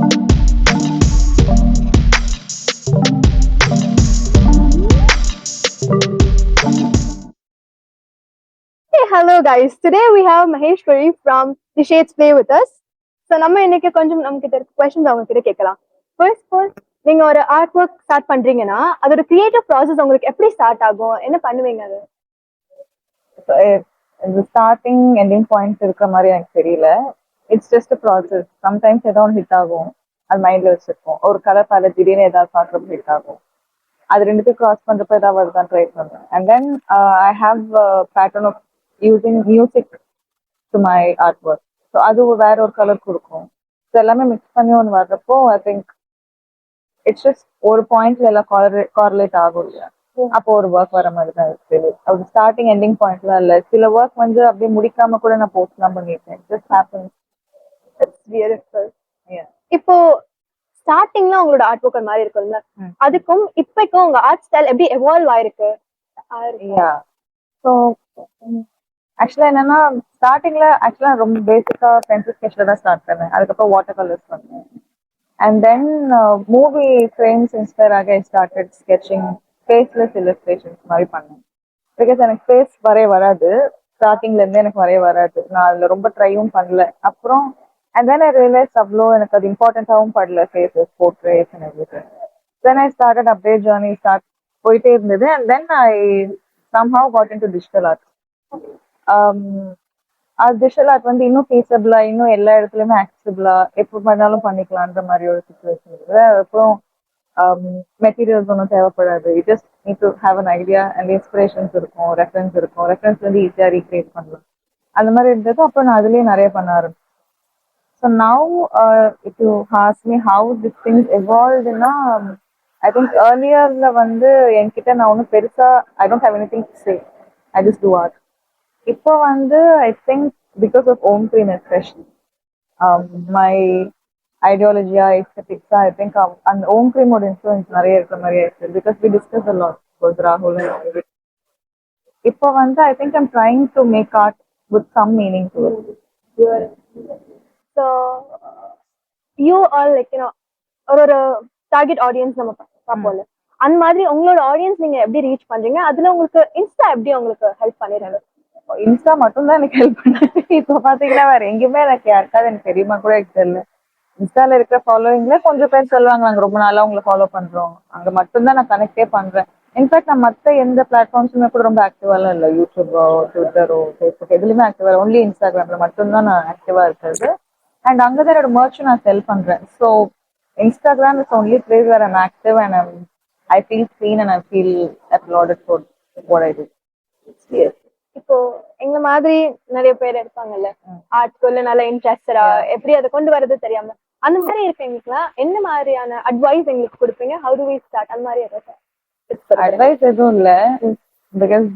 Hey, hello guys. Today we have Maheshwari from The Shades Play with us. So நம்ம இன்னைக்கு கொஞ்சம் நம்ம கிட்ட இருக்க கொஸ்டின்ஸ் அவங்க கிட்ட கேட்கலாம். ஃபர்ஸ்ட் நீங்க ஒரு ஆர்ட் ஒர்க் ஸ்டார்ட் பண்றீங்கன்னா அதோட கிரியேட்டிவ் ப்ராசஸ் உங்களுக்கு எப்படி ஸ்டார்ட் ஆகும், என்ன பண்ணுவீங்க அது? இந்த ஸ்டார்டிங் எண்டிங் பாயிண்ட் இருக்கிற மாதிரி எனக்கு தெரியல. It's just process. சம்டைம்ஸ் ஏதாவது ஹிட் ஆகும், அது மைண்ட்ல வச்சிருக்கோம். ஒரு கலர் பேலட் திடீர்னு ஏதாவது பார்க்குறப்ப ஹிட் ஆகும், அது ரெண்டுத்தையும் கிராஸ் பண்றப்ப ஏதாவது வருதான் ட்ரை பண்ணுவேன். And then I have pattern of using music to my art work. So அது வேற ஒரு கலர் கொடுக்கும். ஸோ எல்லாமே மிக்ஸ் பண்ணி ஒன்று வர்றப்போ ஐ திங்க் இட்ஸ் ஜஸ்ட் ஒரு பாயிண்ட்ல எல்லாம் கார்லேட் ஆகும் இல்லையா, அப்போ ஒரு ஒர்க் வர மாதிரி தான் இருக்கு. அது ஸ்டார்டிங் எண்டிங் பாயிண்ட்லாம் இல்லை. சில ஒர்க் வந்து அப்படியே முடிக்காம கூட நான் போஸ்ட்லாம் பண்ணியிருக்கேன். Just happen. It's beautiful. இப்போ ஸ்டார்டிங்ல உங்களோட ஆர்ட் ஒர்க் மாதிரி இருக்கும்ல, அதுக்கும் இப்பக்கும் உங்க ஆர்ட் ஸ்டைல் எப்படி எவால்வ் ஆயிருக்கு? ஸோ ஆக்சுவலா என்னன்னா, ஸ்டார்டிங்ல ஆக்சுவலா ரொம்ப பேசிக்கா பென்சில் ஸ்கெட்ச்ல தான் ஸ்டார்ட் பண்ணேன். அதுக்கப்புறம் வாட்டர் கலர்ஸ் பண்ணேன். And then movie frames inspire ஆக I started sketching faceless illustrations மாதிரி பண்ணேன். பிகாஸ் எனக்கு ஃபேஸ் வரைய வராது, ஸ்டார்டிங்ல இருந்து எனக்கு வரைய வராது. நான் அதுல ரொம்ப ட்ரையும் பண்ணல. அப்புறம் அண்ட் தென் ஐ ரியலைஸ் அவ்வளோ எனக்கு அது இம்பார்ட்டன்டாகவும் படல, faces portraits and everything. Then I started அப்படியே ஜேர்னி ஸ்டார்ட் போயிட்டே இருந்தது. அண்ட் தென் ஐ somehow got into digital art. அது டிஜிட்டல் ஆர்ட் வந்து இன்னும் ஃபீஸபிளா, இன்னும் எல்லா இடத்துலயுமே ஆக்சசிபிளா, எப்போ பண்ணாலும் பண்ணிக்கலான்ற மாதிரி ஒரு சுச்சுவேஷன் இருக்குது. அப்புறம் மெட்டீரியல்ஸ் ஒன்றும் தேவைப்படாது. It just need to have an idea and inspirations இருக்கும், ரெஃபரன்ஸ் இருக்கும். ரெஃபரன்ஸ் வந்து ஈஸியாக ரீக்ரியேட் பண்ணலாம். அந்த மாதிரி இருந்தது. அப்புறம் நான் அதுலேயே நிறைய பண்ண ஆரம்பிச்சேன். So now if you ask me how this things எவால்வ்டுனா, ஐ திங்க் ஏர்லியர்ல வந்து என்கிட்ட நான் ஒன்றும் பெருசா I don't have anything to say, I just do art. இப்போ வந்து I think because of Om Kreem especially my ஐடியாலஜியா எஸ்தெட்டிக்ஸா ஐ திங்க் அந்த ஓம் க்ரீமோட இன்ஃப்ளூயன்ஸ் நிறைய இருக்கிற மாதிரி ஆயிடுச்சு. Because we discuss a lot with ராகுல். இப்போ வந்து I think I'm trying to make art with some meaning to it. So you are like you know ஒரு டார்கெட் ஆடியன்ஸ் நம்ம பார்ப்போம்ல, அந்த மாதிரி உங்களோட ஆடியன்ஸ் நீங்க எப்படி ரீச் பண்றீங்க? அதுல உங்களுக்கு இன்ஸ்டா எப்படி உங்களுக்கு ஹெல்ப் பண்ணிடுறாங்க? இன்ஸ்டா மட்டும் தான் எனக்கு ஹெல்ப் பண்ணாது. இப்போ பாத்தீங்கன்னா வேற எங்கேயுமே எனக்கு யாருக்காவது எனக்கு தெரியுமா கூட எனக்கு தெரியல. இன்ஸ்டால இருக்கிற ஃபாலோவிங்ல கொஞ்சம் பேர் சொல்லுவாங்க, நாங்க ரொம்ப நாளா உங்களை ஃபாலோ பண்றோம். அங்க மட்டும்தான் நான் கனெக்டே பண்றேன். இன்ஃபேக்ட் நான் மத்த எந்த பிளாட்ஃபார்ம்ஸுமே கூட ரொம்ப ஆக்டிவாலாம் இல்லை. யூடியூபோ, ட்விட்டரோ, ஃபேஸ்புக் எதுலையுமே ஆக்டிவா, ஒன்லி இன்ஸ்டாகிராம்ல மட்டும்தான் நான் ஆக்டிவா இருக்கிறது. அண்ட் அங்கதான் என்னோட மர்ச்சும் நான் செல் பண்றேன். So Instagram is only place where I'm active and I feel seen and I feel applauded for what I do. Yes. இப்போ எங்க மாதிரி நிறைய பேர் இருப்பாங்கல்ல, ஆர்ட்குள்ள நல்ல இன்ட்ரெஸ்டடா, எப்படி அதை கொண்டு வரது தெரியாம, அந்த மாதிரி இருக்கீங்களா? என்ன மாதிரியான அட்வைஸ் எங்களுக்கு கொடுப்பீங்க? How do we start? அந்த மாதிரி அட்வைஸ் எதுவும் இல்ல, because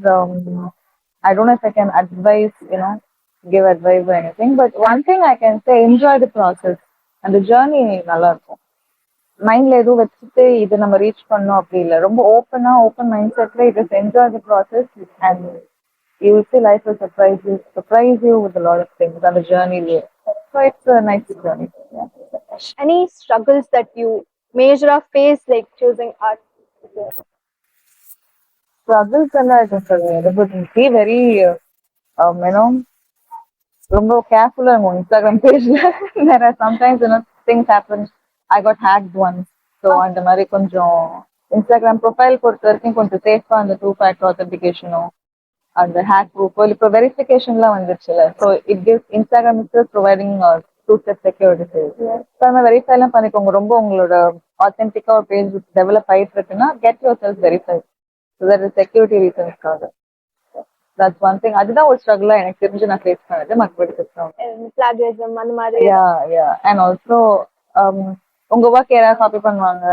I don't know if I can advise, give advice or anything, but one thing I can say, enjoy the process and the journey. நல்லா இருக்கும். மைண்ட்ல எதுவும் வச்சுட்டு இது நம்ம ரீச் பண்ணோம் அப்படி இல்லை. ரொம்ப ஓப்பன் மைண்ட் செட்ல it enjoy the process and you will see life will surprise you with a lot of things on the journey. So it's a nice journey. Any struggles that you major face like choosing art? Struggles எல்லாம் இருக்கும் sir, but be very ரொம்ப கேர்ஃபுல்லா இருக்கும் Instagram பேஜ்ல. there are sometimes things happen. I got hacked once. So அந்த மாதிரி கொஞ்சம் Instagram profile பொறுத்த வரைக்கும் கொஞ்சம் சேஃபா அந்த 2-factor authentication-ம் அந்த ஹேக் ப்ரூஃப் இப்போ வெரிஃபிகேஷன்லாம் வந்துருச்சுல. So it gives Instagram is providing 2-step security. So அந்த வெரிஃபைலாம் பண்ணிக்கோங்க. ரொம்ப உங்களோட ஆத்தென்டிக்கா ஒரு பேஜ் டெவலப் ஆயிட்டு இருக்குன்னா get yourself verify. So that is security ரீசன்ஸ்க்காக. That's one thing. அதுதான் ஒரு ஸ்ட்ரகிளா எனக்கு தெரிஞ்சு நான் ஃபேஸ் பண்ணது. மற்றபடி பிளாகியரிசம் அந்த மாதிரி. அண்ட் ஆல்சோ உங்க ஒர்க் யாராவது காப்பி பண்ணுவாங்க,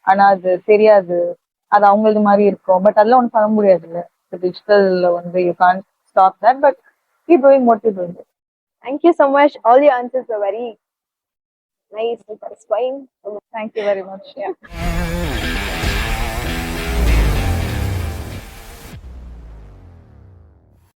ஆனா அது தெரியாது, அது அவங்களது மாதிரி இருக்கும். பட் அதெல்லாம் ஒன்றும் பண்ண முடியாது இல்லை. டிஜிட்டல்ல வந்து you can't stop that, but keep doing what you doing. Thank you so much. All your answers were very nice and satisfying. Thank you very much. Yeah.